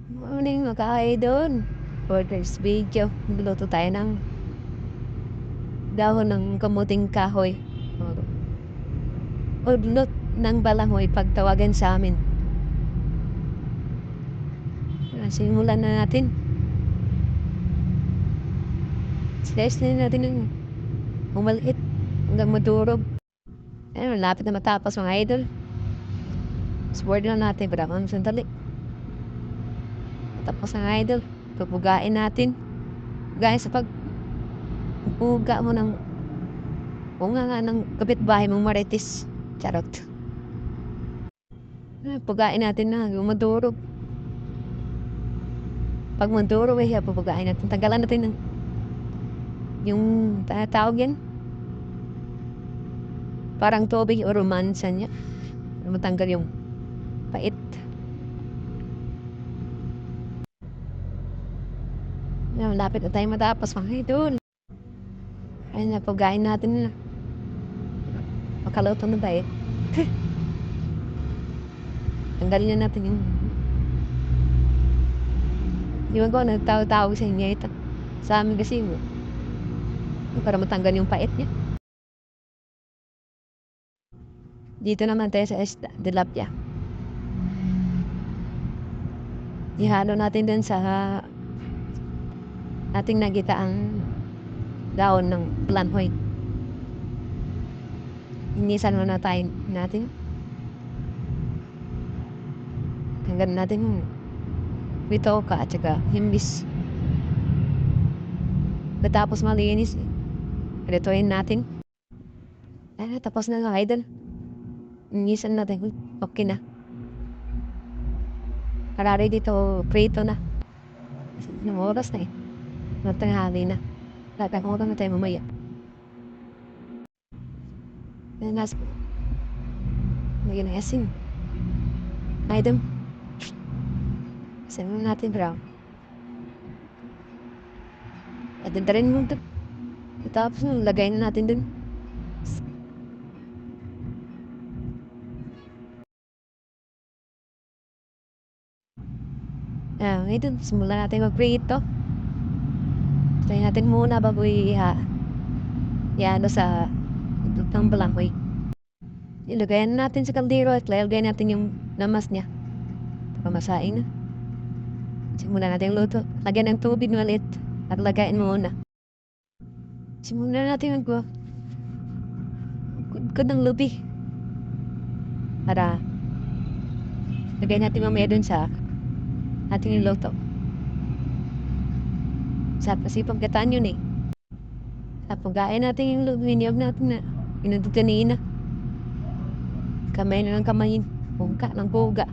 Morning mga ka-idol. For this video, magluto tayo ng dahon ng kamuting kahoy. Udlot ng balanghoy pagtawagan sa amin. Simulan na natin. Slice na natin ng umaliit hanggang madurog. Malapit na matapos mga idol. Sword na natin para mga sandali. Tapos ang idol, pupugain natin. Gaya sa pagpuga mo ng nga ng kapitbahay mong marites. Charot. Pugain natin na madurog. Pag madurog, pupugain natin. Tanggalan natin ng yung tawag yan. Parang tubig o romansa niya. Matanggal yung pait. Malapit na tayo matapos mga idol. Ayun na, pugain natin na. Makaluto na tayo. Tanggalin na natin yung yung ko nagtawag-tawag sa inyo ito. Sa amin kasi para matanggal yung pait niya. Dito naman tayo sa tilapia. Ihalo natin din sa ating nagitaang daon ng balanghoy. Inisan muna tayo natin. Hanggang natin bitoka at saka himbis. Matapos malinis, rituin natin. Tapos na mga idol. Inisan natin. Okay na. Karari dito, prito na. Yung oras na Natanghali na. Tatangkutan na tayo mamaya. Lagyan na asin. Item. Asin natin brown. At dintarin mo ito. Tapos lagay na natin dun. Ito, simulan natin mag-prito. Try natin muna bago i-ano sa ng balanghoy. Ilagay natin sa kaldero at lalagay natin yung lamas niya. Pamasain na. Simulan natin luto. Lagyan ng tubig maliit at lagayin muna. Simulan natin magkod ng lubi. Para lagay natin mamaya dun sa ating niluto. Sarap kasi pagkataan yun Pugain natin yung luminiyog natin na inundog kanina. Kamay na ng kamay. Puga ng puga.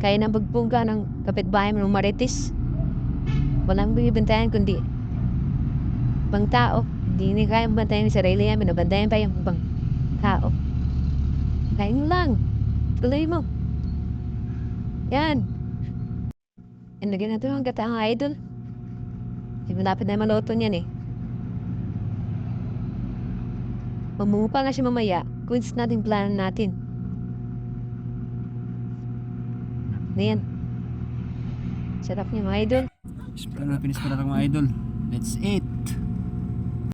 Kaya ng pagpuga ng kapitbahay ng marites. Walang bibantayan kundi ibang tao. Hindi kaya bantayan yung sarili yan. Binabantayan pa yung ibang tao. Kaya lang. Tuloy mo. Yan. Lagyan natin ang gataang idol. Malapit na maluto niyan Mamungupa nga siya mamaya. Quits natin plan natin. Ayan. Sarap niya mga idol. Pinis pa na mga idol. Let's eat.